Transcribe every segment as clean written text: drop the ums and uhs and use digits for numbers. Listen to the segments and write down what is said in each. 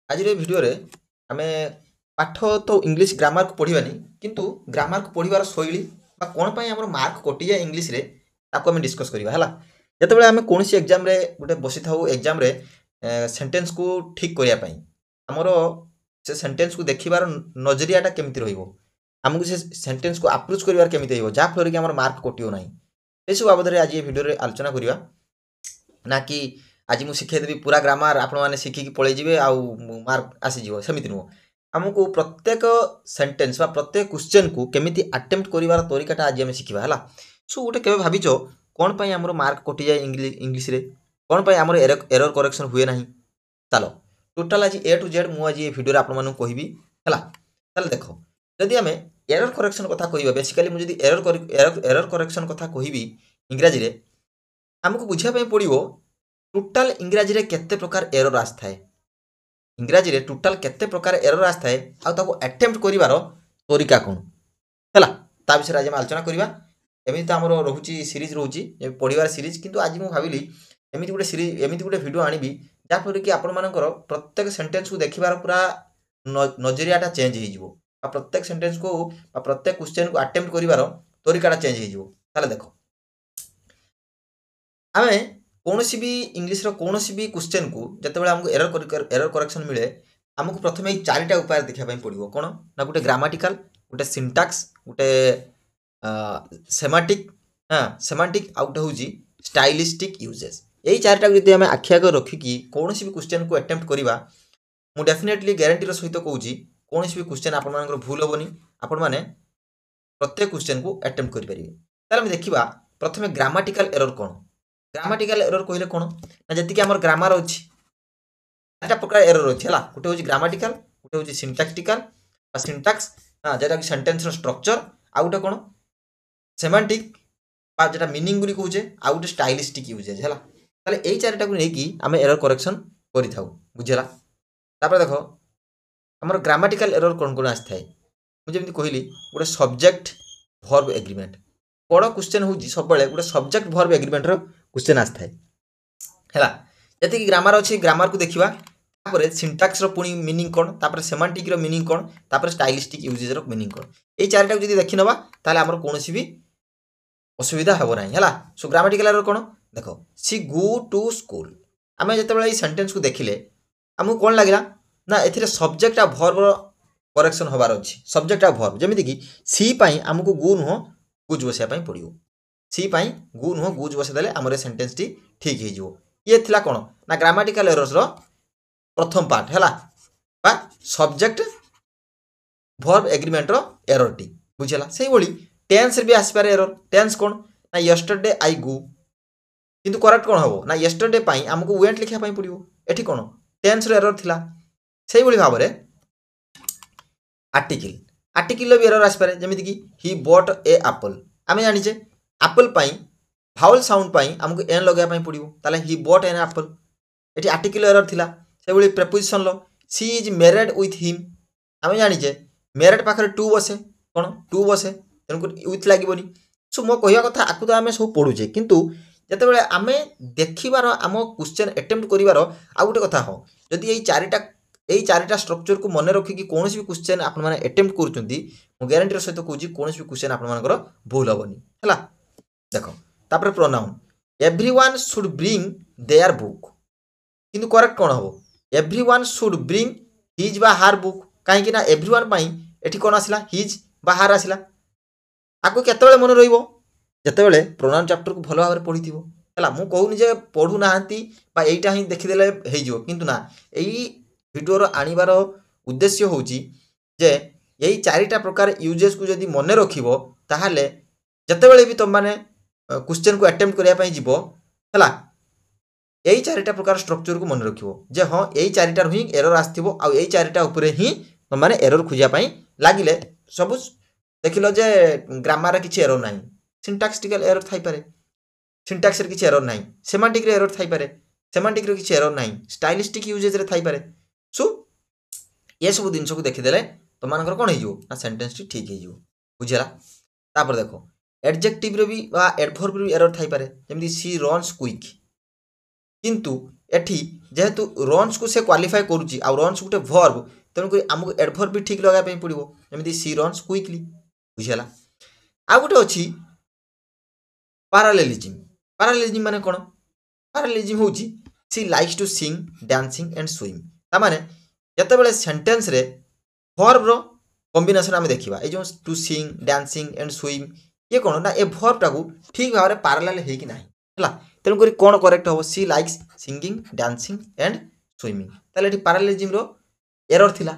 आज भिडियो आमे पाठ तो इंग्लिश ग्रामर को पढ़ानी किंतु ग्रामर को पढ़ार शैली कौन आम मार्क कटि जाए इंग्लिश रे ताको आम डिस्कस करवा है जिते आम कौन एग्जाम गोटे बसी था एग्जाम सेंटेंस को ठीक करने आमर से सेंटेंस को देखार नजरियाटा केमती रमको से सेंटेंस को अप्रोच करार केमी जहाँफल कि आम मार्क कटो ना ये सब बाबद आज ये भिडियो आलोचना करवा ना कि आज मुझे शिखेदेवी पूरा ग्रामर आपण मैंने शिखिकी पलि जाए मार्क आसीज सेमती नुह आमको प्रत्येक सेंटेंस प्रत्येक क्वेश्चन को केमी अटेम्प्ट करार तरीका आज आम शिखा है सो गोटे के भाज कौन पर आमर मार्क कटि जाए इंग्लीश रे कौन पर आमर एरर करेक्शन हुए ना चलो टोटाल आज ए टू जेड मुझे आज ये भिडियो आपको कहबी है देख जदि आम एरर करेक्शन कथा कह बेसिकाली मुझे एरर करेक्शन कथा कहबी इंग्राजी रे आमको बुझापी पड़ो टोटाल इंग्राजी रे केते प्रकार एरर आसए इंग्राजी रे टोटाल केते प्रकार एरर आसए अटेम्प्ट करिवार तरीका कौन है ता विषय आज आलोचना करवा एमती तो आमर रोचे सीरीज रोचे पढ़ार सीरीज किंतु आज मुझे भाविली एमती गोटे सीरीज एमती गोटे वीडियो आनी जहाँफल कि आपण मानकर प्रत्येक सेंटेंस को देखिबार पूरा नजरियाटा चेंज हो प्रत्येक सेंटेंस को प्रत्येक क्वेश्चन को अटेम्प्ट करिवार तरीकाटा चेंज हो देख आम कौन भी इंग्लीश कौन भी क्वेश्चन को जिते आमको एरर करेक्शन मिले आमको प्रथम ये चारिटा उपाय देखापी पड़ो कौन ना गोटे ग्रामाटिकल गोटे सिंटाक्स गोटे सेमाटिक सेमाटिक आउट हूँ स्टाइलिस्टिक यूजेस यही चारिटा को आम आखि आगे रखिकी कौन भी क्वेश्चन को अटेम्प्ट करवा मुझे डेफिनेटली ग्यारंटीर सहित कहूँ कौन भी क्वेश्चन आप भूल हेनी आपण मैंने प्रत्येक क्वेश्चन को अटेम्प्ट करेंगे देखा प्रथम ग्रामाटिकल एरर कौन ग्रामाटिकल एरर कहले कौन ना जी आम ग्रामर अच्छी चार प्रकार एरर अच्छी है गोटे हूँ ग्रामाटिकल गोटे हूँ सिंटाक्टिकल सिंटाक्स जेटा कि सेंटेंस स्ट्रक्चर आउ गोटे कौन सेमांटिक जेटा मीनिंग बोली कहे आउ गोटे स्टाइलिस्टिक यूजेज है ताले यही चारिटा को लेकिन आम एरर करेक्शन करें बुझेगा देख आम ग्रामाटिकल एरर कौन कौन आसी थाए मुझे कहली गोटे सब्जेक्ट वर्ब एग्रीमेंट बड़ क्वेश्चन हूँ सब गोटे सब्जेक्ट वर्ब एग्रीमेंट क्वेश्चन आसी है जी ग्रामर अच्छी ग्रामर को देखा सिंटाक्स पुणी मीनिंग कौन तापर सेमांटिक मीनिंग कौन तापर स्टाइलिस्टिक यूजेज मीनिंग कौन ये चारिटा को देखी नवा ताले आमर कौन भी असुविधा हे ना है सो ग्रामाटिकल एरर कौन देख सी गो टू स्कूल आम जो ये सेंटेंस को देखिले आमको कौन लगे ना ए सब्जेक्ट आ वर्ब करेक्शन होबार अच्छी सब्जेक्ट आ वर्ब जमीती कि सी पाई आमको गो नुह गुज बसाया पड़ो सी पाई गु नुह गुज बसईदे आम सेंटेंस टी ठीक हो ये थिला कौन ना ग्रामाटिकल एरर्स प्रथम पार्ट है सब्जेक्ट वर्ब एग्रीमेंट एरर टी बुझेगा से भाई टेंस भी आसपारे एरर टेंस कौन ना यस्टरडे आई गो किंतु करेक्ट कौन हम ना यस्टरडे पाई आमको वेंट लिखापी पड़ो ये कौन टेंस एरर थिला से भाव में आर्टिकल आर्टिकल भी एरर आसपारे जमीती कि ही बट ए एप्पल आम जाचे एप्पल पाई भावल साउंड पाई आमको एन लगे पड़ो ताले ही बट एन एप्पल ये आर्टिकल एरर थिला से भाई प्रेपोजिशन लो she is married with him आम जाचे मैरिड पाखे टू बसे कौन टू बसे तेणुक विथ लगे सो मो कहवा कथा आपको तो आम सब पढ़ुचे किंतु जिते आम देखार आम क्वेश्चन अटेम्प्ट करार आ गोटे कथा हो जदि यही चारिटा स्ट्रक्चर को मन रखिकी कौन भी क्वेश्चन आपने अटेम्प्ट कर ग्यारंटीर सहित कहूँ कौन भी क्वेश्चन आपर भूल हेनी है देख तापर pronoun everyone should bring their book किंतु करेक्ट कौन हम एवरीवन शुड ब्रिंग हिज बा हार बुक कहीं एवरीवन पाई एठी कौन आसला हिज बा हार आसला आपको केतबेले मन रहिबो जेतेबेले प्रोनाउन चैप्टर को भल भाव में पढ़ी है मुझे कहूनी जे पढ़ू ना यहीटा ही देखीदे हो किंतु ना यही भिडियोर आनिबार उद्देश्य हूँ जे यही चारिटा प्रकार यूजेस को जदि मन रखिबो ताहाले जतेबेले भी तुम माने क्वेश्चन को अटेम्प्ट करने जीव है यही चारिटा प्रकार स्ट्रक्चर को मन रखिबो जे हाँ यही चारिटार ही एरर आसथिबो आ यही चारिटा उपरे ही तुम माने एरर खोजापी लगिले सब देखिल जे ग्रामर किसी एरर ना सिंटाक्टिकल एरर थाई पारे सिंटाक्स किसी एरर ना सेमांटिक एरर थाई पारे सेमांटिक किसी एरर ना स्टाइलिस्टिक यूजेज रे थाई पारे सो ये सब जिन को देखीदे तुम मानकर कौन हो सेंटेंस टी ठीक हो बुझेगा तापर देख एडजेक्टिव भी एडभर्ब भी एरर थाई पारे जमी सी रन्स क्विक किंतु एठी जेहेतु रन्स को से क्वालिफाई करुच्ची आ रन्स गोटे वर्ब तेणुक आमको एडभर्ब भी ठीक लगाइए पड़ो जमी सी रन्स क्विकली बुझीगला। आ गोटे अच्छी पारालेलिज्म। पारालेलिज्म माने कौन? पारालेलिज्म हूँ she likes to sing dancing and swim. तामाने जितेबाला सेंटेंस रे वर्ब रो कॉम्बिनेशन आम देखा ये जो to sing dancing and swim ये कौन ना ए वर्ब टाक ठीक भाव में पारालेल होगी ना है तेणुक कौन करेक्ट हम she likes singing dancing and swimming ताले ये पारालेलिज्म रो एरर थिला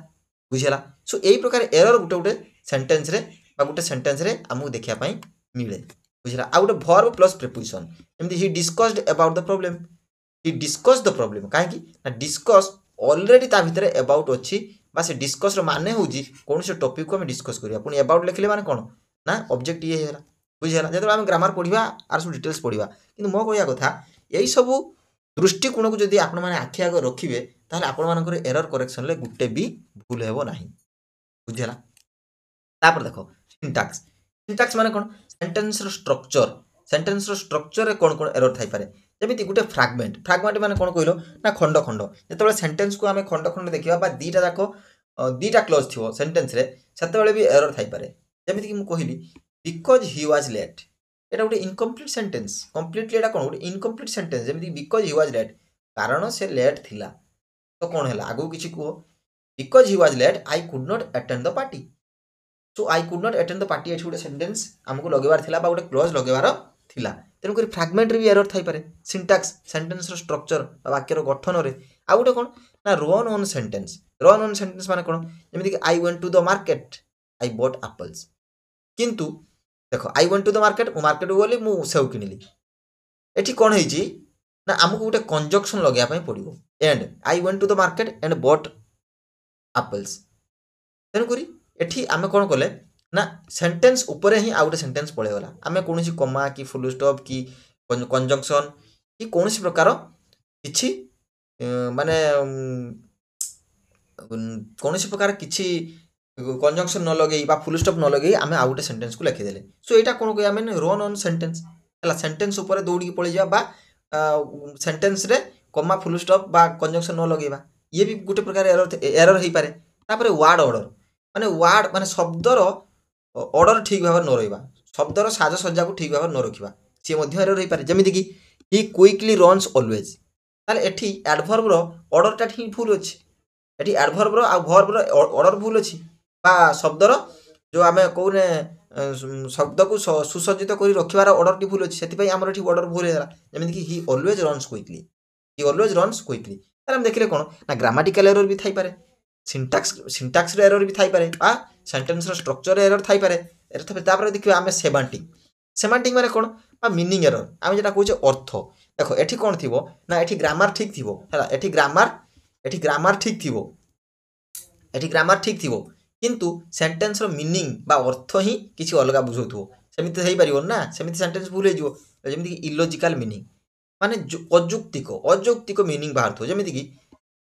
बुझीगला। सो यही प्रकार एरर गोटे गोटे सेंटेंस रे गोटे सेंटेंस रे आमको देखा मिले बुझीगला। आ गोटे वर्ब प्लस प्रिपोजिशन जमी ही discussed about the problem he discuss the problem कहीं डिस्कस ऑलरेडी ता भितर अबाउट अच्छी बा से डिस्कस माने हूँ कौन से टॉपिक को आम डिस्कस करिया पुणी अबाउट लिखले माने कौन ना ऑब्जेक्ट ये है बुझीगला। जो आम ग्रामर पढ़ा आर सब डिटेल्स पढ़ा कि मो कहया कथा यही सब दृष्टिकोण को जब आपण मैंने आखि आगे रखिए ताहले आपण मानकर एरर करेक्शन ले गुटे भी भूल हेबो नाही बुझीगला। तापर देखो सिंटैक्स। सिंटैक्स माने कौन? सेंटेंस रो स्ट्रक्चर। सेंटेंस रो स्ट्रक्चर रे कौन कौन एरर थाई पारे जमी गोटे फ्रागमेंट। फ्रागमेंट माने कौन कहलो ना खंड खंड जो सेंटेंस को आम खंड खंड देखा बा दीटा जाक दीटा क्लोज थी सेंटेंस रे सेतेबेले भी एरर थाई पारे जमी कि कहली बिकज ही वाज लेट एटा गोटे इनकम्प्लीट सेंटेंस कम्प्लीटली एटा कौन गोटे इनकम्प्लीट सेंटेंस जमी बिकज ही वाज लेट कारण से लेट थिला तो कौन है आगू किसी कह because he was late I could not attend the party. So I could not attend the party ये गोटे सेंटेंस आमको लगेबार थिला बा गोटे क्लोज लगेबार थिला तेणुक फ्रागमेंट भी एरर थाई पारे। सिंटैक्स सेंटेंस रो स्ट्रक्चर वाक्यर गठन रे आ गोटे कौन ना run on sentence. Run on sentence माने कौन जमी कि I went to the market I bought apples किंतु देखो I went to the market market गली मु सेव किनिली एठी कौन है ना आमको गोटे कंजक्शन लगे पड़ो and I went to the market and bought apples तेणुक एठी आमे कौन कले ना सेंटेंस उपरे ही आउटे सेंटेंस पळेगला आमे कोनोसी कमा कि फुल स्टॉप कि कंजंक्शन कि कोनोसी प्रकार किछि माने कोनोसी प्रकार किछि कंजंक्शन न लगे बा फुल स्टॉप न लगे आमे आउटे सेंटेंस को लिखि देले। सो एटा कोन कय आमे रन ऑन सेंटेंस हला सेंटेंस उपरे दौड़ी पळि जा बा सेंटेंस रे कमा फुल स्टॉप बा कंजंक्शन न लगेबा ये भी गोटे प्रकार एरर हेई पारे। तापरे वर्ड ऑर्डर माने शब्दर ऑर्डर ठीक भाव न रहा शब्दर साजसज्जा को ठीक भाव न रखा सी एरर हो पारे जमीक कि ही क्विकली रन्स ऑलवेज ताले एठी एडभर्ब रो ऑर्डर टा भूल अच्छी एठी एडभर्ब रो आ वर्ब रो ऑर्डर भूल अच्छी बा शब्दर जो आम कौने शब्द को सुसज्जित कर रखार ऑर्डर टी भूल अच्छी से आम ऑर्डर भूल है जमीक he always runs quickly he always runs quickly ताले देखिले कौन ना ग्रामाटिकल एरर भी थाई पारे सिंटैक्स एरर भी थाई पारे आ सेंटेंस स्ट्रक्चर एरर थाई पारे तापर देखिए आम सेमांटिक। सेमांटिक माने कौन बा मीनिंग एरर आम जेटा कहूँ अर्थ देखो एठी कौन थी ना एठी ग्रामर ठीक थी है एठी ग्रामर ठीक थी एठी ग्रामर ठीक थी किंतु सेंटेंस रो मीनिंग बा अर्थ ही किसी अलग बुझाऊ सेमती हो पार ना सेमती सेंटेंस भूल हो जमीक इलॉजिकल मीनिंग माने अजौक्तिक मीनिंग बाहर थो जमीक कि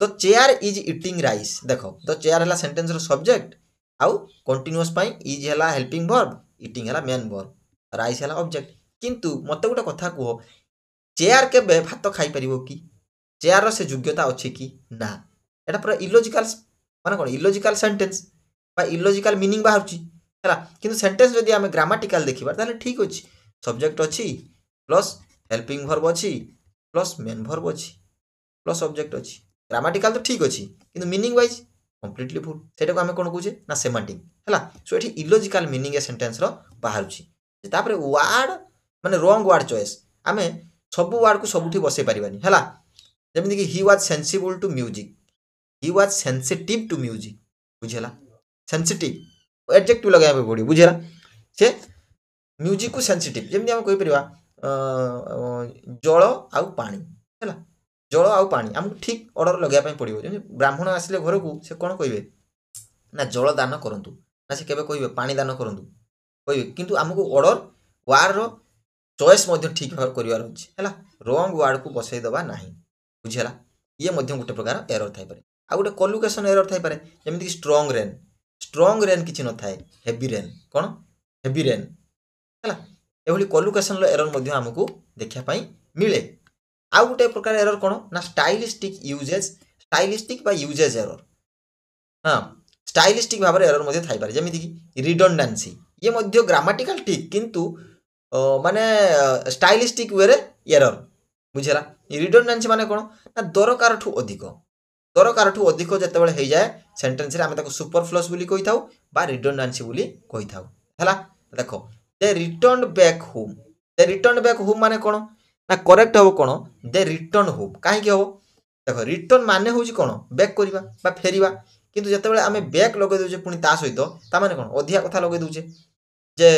the chair is eating rice देखो द चेयर है सेंटेंस रो सब्जेक्ट आउ कंटिन्यूअस पाई इज है हेल्पिंग वर्ब इटिंग है मेन वर्ब राइस है ऑब्जेक्ट किंतु मत गोटे कथा कह चेयर केबे भात खाई परिबो कि चेयर से योग्यता अच्छी कि ना एटा पूरा इलॉजिकल माने कौन इलॉजिकल सेंटेंस बा इलॉजिकल मीनिंग बाहर है किंतु सेंटेंस जदि आम ग्रामाटिकल देखिबा ताले ठीक अच्छी सब्जेक्ट अच्छी प्लस हेल्पिंग वर्ब अच्छी प्लस मेन वर्ब अच्छी प्लस ऑब्जेक्ट अच्छी ग्रामाटिकल तो ठीक अच्छी किंतु मीनिंग वाइज कंप्लीटली भूल सेटा को आम कौन कहे ना सेमांटिक है। सो ये इलॉजिकल मीनिंग ए सेंटेंस रो बाहर तापर वर्ड माने रॉन्ग वर्ड चॉइस आम सब वर्ड को सबुठी बसई पारिबानी है जमीक he was sensible to music he was sensitive to music बुझेला सेंसिटिव एडजेक्टिव लगे पड़ो बुझेला से म्यूजिक को सेंसिटिव जमी आम कही परिबा जल आउ पानी है जल आउ पानी आमको ठीक ऑर्डर लगे पड़ो जमी ब्राह्मण आसिले घर को से कौन कहे ना जल दान करंतु ना से केबे कहे पानी दान करंतु कहे किंतु आमको ऑर्डर वार्ड रो चॉइस ठीक भाव करार अच्छी है रॉन्ग वार्ड को बसई दबा ना बुझेला ये गोटे प्रकार एरर थाई पारे। आ गोटे कलुकेशन एरर थाई पारे जमीक स्ट्रॉन्ग रेन किसी न थाए हेवी रेन कौन हेवी रेन है ये कलुकेशन एरर आमको देखा मिले। आउ गोटे प्रकार एरर कौन ना स्टाइलिस्टिक बा यूजेज एरर। हाँ स्टाइलिस्टिक भाव एरर मध्य थाई पारे जेमिति कि रिडंडेंसी ये मध्य ग्रामाटिकल ठीक किंतु माने स्टाइलिस्टिक वे रे एरर बुझेला। रिडंडेंसी माने कोन ना दरकार ठू अधिक जेतेबेले हो जाए सेंटेंस रे आमे ताको सुपरफ्लुअस बोली कहि थाउ बा रिडंडेंसी बोली कहि थाउ हैला। देखो दे रिटर्न बैक होम माने कोन ना करेक्ट हो कोन दे रिटर्न होम काहे कि हो देखो रिटर्न माने होउची कोन बैक करिवा बा फेरिवा किंतु जेतेबेले आमे बैक लगे दोजे पुनी ता सहित ता माने कोन अधिया कथा लगे दोजे जे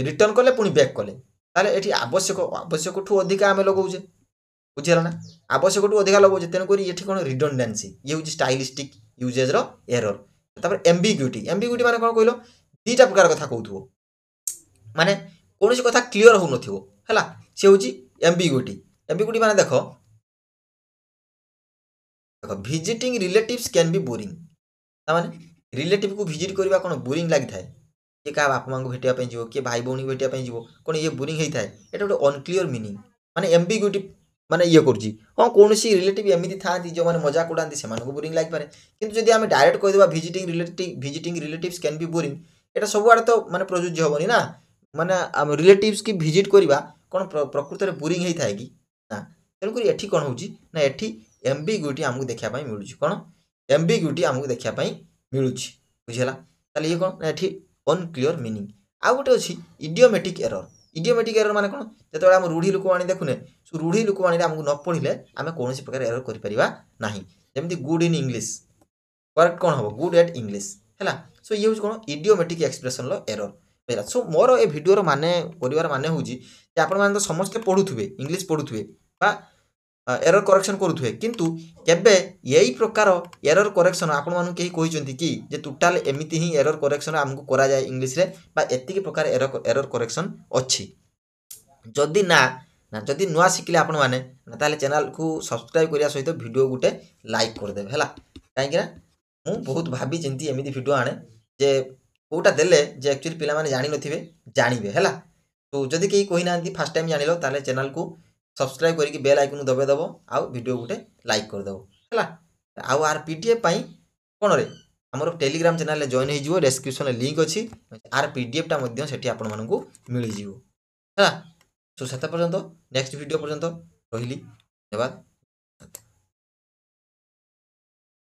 रिटर्न कले पुनी बैक कले ताले एठी आवश्यक ठू अधिक आमे लगाउजे बुझिला ना आवश्यक ठू अधिक लगाउजे तेन करी एठी कोन रिडंडेंसी ये होची स्टाइलिस्टिक यूजेज रो एरर। तापर एम्बिग्युइटी माने कोन कहिलो दीटा प्रकार कथा कहउथबो माने कोनोसी कथा क्लियर हो नथिबो हैला से होची एम्बिग्युइटी माने देखो visiting relatives can be boring तामाने रिलेटिव को विजिट करबा कोन बोरिंग लागि थाए के का बाप मां को भेटिया पे जीवो के भाई भौणी भेटिया पे जीवो कोन ये बोरिंग हेई थाए एटा गोटे अनक्लियर मीनिंग माने एम्बिग्युइटी माने ये करजी हां कोनोसी रिलेटिव एमिति थांती जो माने मजाक उडांती से मानको बोरिंग लागि पारे किंतु जदि आमे डायरेक्ट कहि देबा visiting relatives can be boring एटा सब आडे तो माने प्रयोज्य होबनी ना माने हम रिलेटिव्स की विजिट करबा कोन प्रकृत रे बोरिंग हेई थाए कि ना तेन करी एठी कोन होउची ना एठी एम्बिग्युइटी हमकु देखिया पई मिलुची कोन एम्बिग्युइटी हमकु देखिया पई मिलुची बुझिला ताले ये कोन एठी अनक्लियर मीनिंग। आ गोटे अछि इडियोमेटिक एरर माने कोन जेतबेला हम रूढ़ी लोकवाणी देखुने सो रूढ़ी लोकवाणी रे हमकु न पढिले आमे कोनोसी प्रकार एरर करि परिबा नाही जेमति गुड इन इंग्लिश करेक्ट कोन हबो गुड एट इंग्लिश हैला। सो ये होची कोन इडियोमेटिक एक्सप्रेशन लो एरर हैला। सो मोर ए वीडियो रो माने परिवार माने होची जे आपण माने तो समस्त पढुथुबे इंग्लिश पढुथुबे बा एरर करेक्शन करुथुए किंतु केबे यही प्रकार एरर करेक्शन आपण मानु केही कहिसंती कि जे टोटल एमिति ही एरर करेक्शन हमकु करा जाय इंग्लिश रे बा एतिके प्रकार एरर करेक्शन अछि जदि ना जदि नुआ सिखले आपण माने ताले चैनल को सब्सक्राइब करिया सहित वीडियो गुटे लाइक कर देबे हैला काहे कि ना मु बहुत भाबी चिंती एमिति वीडियो आने जे कोटा देले जे एक्चुअली पिला माने जानि नथिबे जानिबे हैला। तो जदि केही कहि नांती फर्स्ट टाइम जानिलो ताले चैनल को सब्सक्राइब करके बेल आइकन दबे दबो आउ वीडियो गुटे लाइक कर दबो हैला। आउ आर पीडीएफ पई कोन रे हमर टेलीग्राम चैनल ले जॉइन हे जिवो डिस्क्रिप्शन ले लिंक अछि आर पीडीएफ टा मध्ये सेठी आपण मानकू मिलि जिवो हैला। सो सेता पर्यंत नेक्स्ट वीडियो पर्यंत रहिली धन्यवाद।